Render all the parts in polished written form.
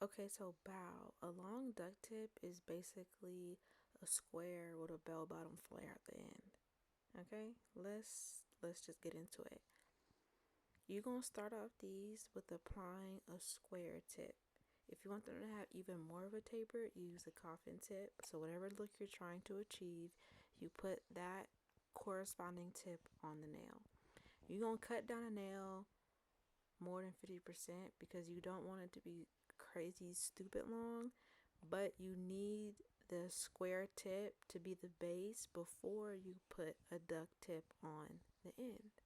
Okay, so bow. A long duck tip is basically a square with a bell bottom flare at the end. Okay, let's just get into it. You're gonna start off these with applying a square tip. If you want them to have even more of a taper, use a coffin tip. So whatever look you're trying to achieve, you put that corresponding tip on the nail. You're gonna cut down a nail more than 50% because you don't want it to be crazy stupid long, but you need the square tip to be the base before you put a duck tip on the end.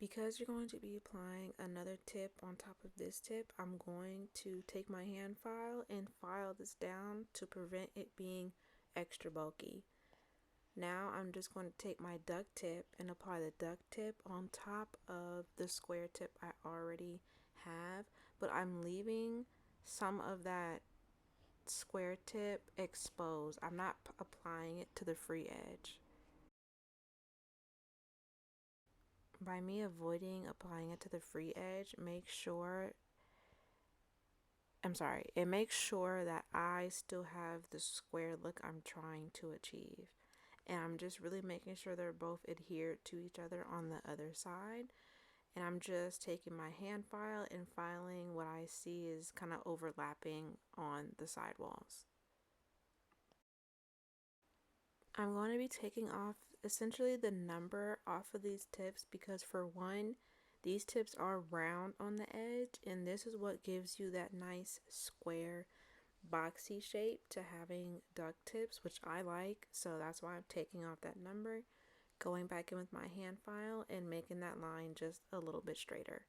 Because you're going to be applying another tip on top of this tip, I'm going to take my hand file and file this down to prevent it being extra bulky. Now I'm just going to take my duck tip and apply the duck tip on top of the square tip I already have, but I'm leaving some of that square tip exposed. I'm not applying it to the free edge. By me avoiding applying it to the free edge, it makes sure that I still have the square look I'm trying to achieve. And I'm just really making sure they're both adhered to each other on the other side. And I'm just taking my hand file and filing what I see is kind of overlapping on the side walls. I'm going to be taking off essentially the number off of these tips because, for one, these tips are round on the edge, and this is what gives you that nice square boxy shape to having duck tips, which I like. So that's why I'm taking off that number, going back in with my hand file and making that line just a little bit straighter.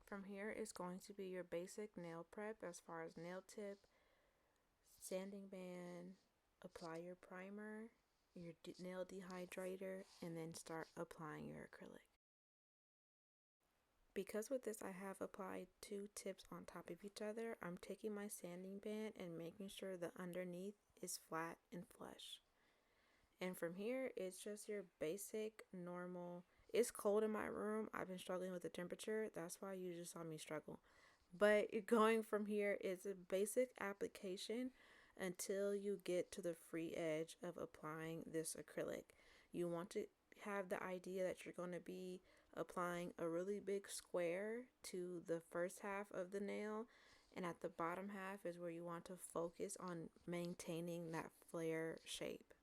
From here is going to be your basic nail prep as far as nail tip, sanding band, apply your primer, your nail dehydrator, and then start applying your acrylic. Because with this I have applied two tips on top of each other, I'm taking my sanding band and making sure the underneath is flat and flush. And from here, it's just your basic, normal. It's cold in my room. I've been struggling with the temperature. That's why you just saw me struggle. But going from here is a basic application until you get to the free edge of applying this acrylic. You want to have the idea that you're going to be applying a really big square to the first half of the nail, and at the bottom half is where you want to focus on maintaining that flare shape.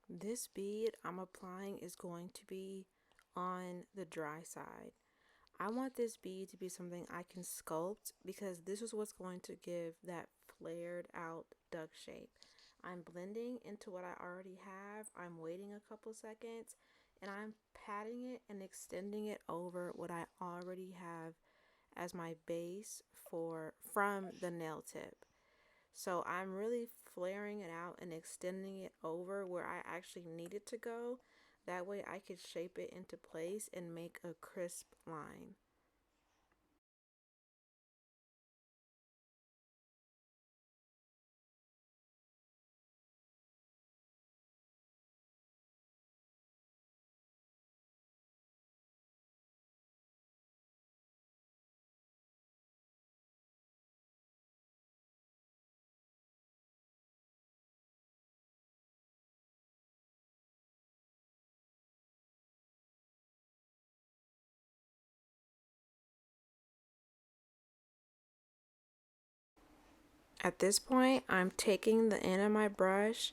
This bead I'm applying is going to be on the dry side. I want this bead to be something I can sculpt because this is what's going to give that flared out duck shape. I'm blending into what I already have. I'm waiting a couple seconds and I'm patting it and extending it over what I already have as my base for from the nail tip. So I'm really flaring it out and extending it over where I actually need it to go. That way I could shape it into place and make a crisp line. At this point, I'm taking the end of my brush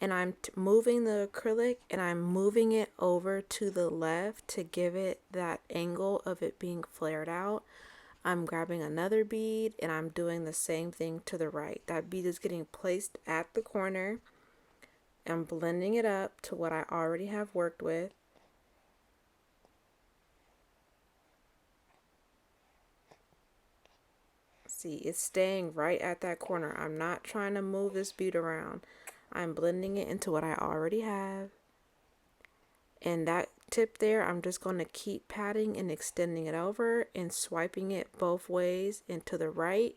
and I'm moving the acrylic and I'm moving it over to the left to give it that angle of it being flared out. I'm grabbing another bead and I'm doing the same thing to the right. That bead is getting placed at the corner. I'm blending it up to what I already have worked with. See, it's staying right at that corner. I'm not trying to move this bead around. I'm blending it into what I already have. And that tip there, I'm just going to keep patting and extending it over and swiping it both ways and to the right,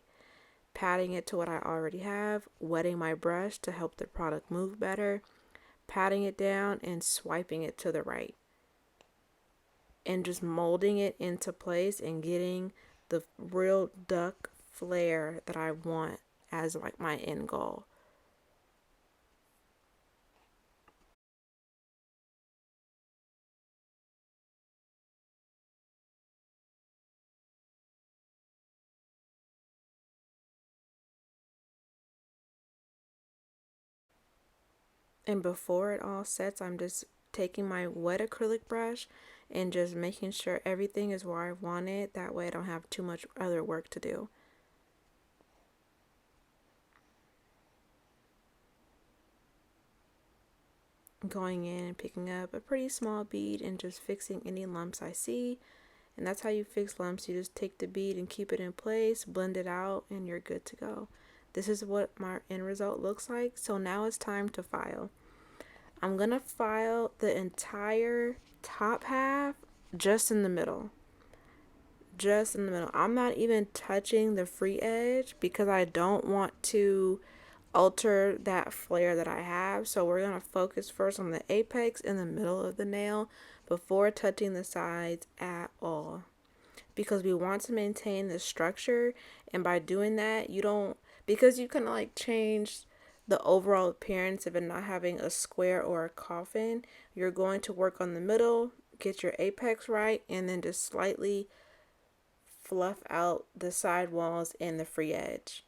patting it to what I already have, wetting my brush to help the product move better, patting it down and swiping it to the right. And just molding it into place and getting the real duck flare that I want as like my end goal. And before it all sets, I'm just taking my wet acrylic brush and just making sure everything is where I want it. That way I don't have too much other work to do. Going in and picking up a pretty small bead and just fixing any lumps I see. And that's how you fix lumps. You just take the bead and keep it in place, blend it out, and you're good to go. This is what my end result looks like. So now it's time to file. I'm gonna file the entire top half just in the middle. Just in the middle. I'm not even touching the free edge because I don't want to alter that flare that I have. So we're going to focus first on the apex in the middle of the nail before touching the sides at all. Because we want to maintain the structure, and by doing that, you don't, because you can like change the overall appearance of it not having a square or a coffin. You're going to work on the middle, get your apex right, and then just slightly fluff out the side walls and the free edge.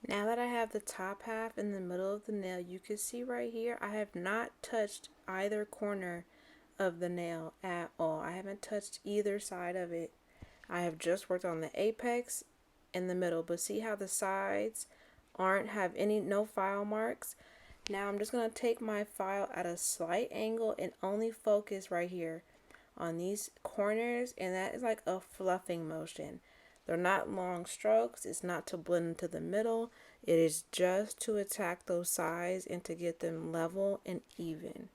Now that I have the top half in the middle of the nail, you can see right here, I have not touched either corner of the nail at all. I haven't touched either side of it. I have just worked on the apex in the middle, but see how the sides aren't have any no file marks. Now I'm just going to take my file at a slight angle and only focus right here on these corners, and that is like a fluffing motion. They're not long strokes. It's not to blend into the middle. It is just to attack those sides and to get them level and even.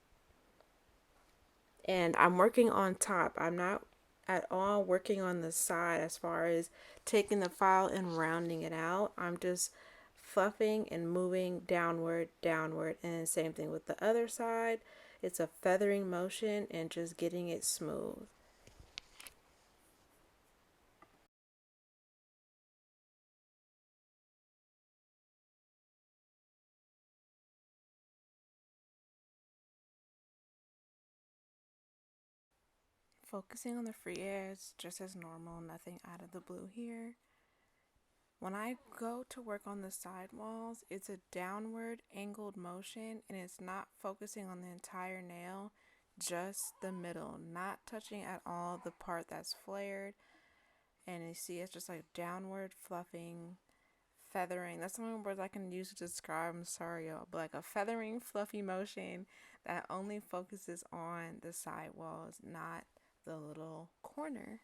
And I'm working on top. I'm not at all working on the side as far as taking the file and rounding it out. I'm just fluffing and moving downward, downward, and same thing with the other side. It's a feathering motion and just getting it smooth. Focusing on the free edge just as normal, nothing out of the blue here. When I go to work on the side walls, it's a downward angled motion and it's not focusing on the entire nail, just the middle, not touching at all the part that's flared. And you see it's just like downward fluffing, feathering. That's the only words I can use to describe. I'm sorry, y'all, but like a feathering, fluffy motion that only focuses on the side walls, not the little corner.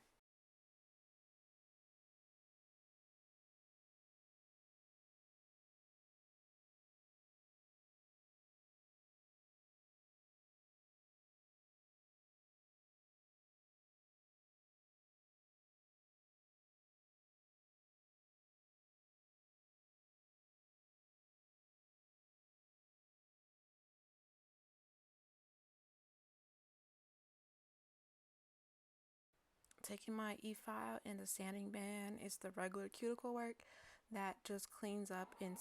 Taking my e-file and the sanding band, it's the regular cuticle work that just cleans up and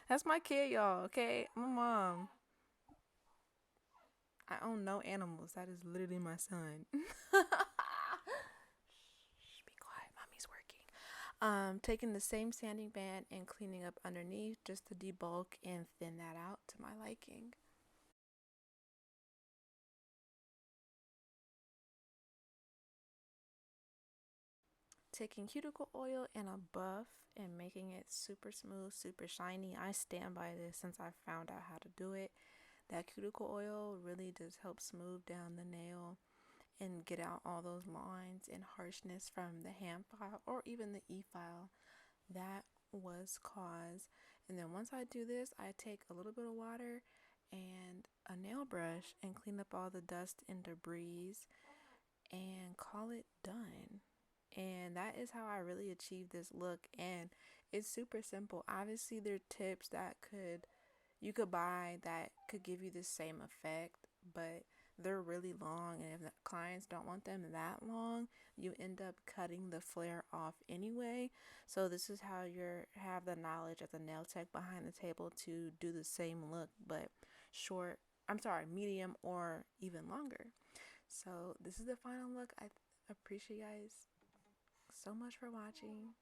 that's my kid, y'all. Okay, I'm a mom. I own no animals. That is literally my son. Shh, be quiet. Mommy's working. Taking the same sanding band and cleaning up underneath just to debulk and thin that out to my liking. Taking cuticle oil and a buff and making it super smooth, super shiny. I stand by this since I found out how to do it. That cuticle oil really does help smooth down the nail and get out all those lines and harshness from the hand file or even the e file that was caused. And then once I do this, I take a little bit of water and a nail brush and clean up all the dust and debris and call it done. And that is how I really achieved this look. And it's super simple. Obviously, there are tips that you could buy that could give you the same effect, but they're really long. And if the clients don't want them that long, you end up cutting the flare off anyway. So this is how you have the knowledge as a nail tech behind the table to do the same look, but short. I'm sorry, medium or even longer. So this is the final look. I appreciate you guys so much for watching.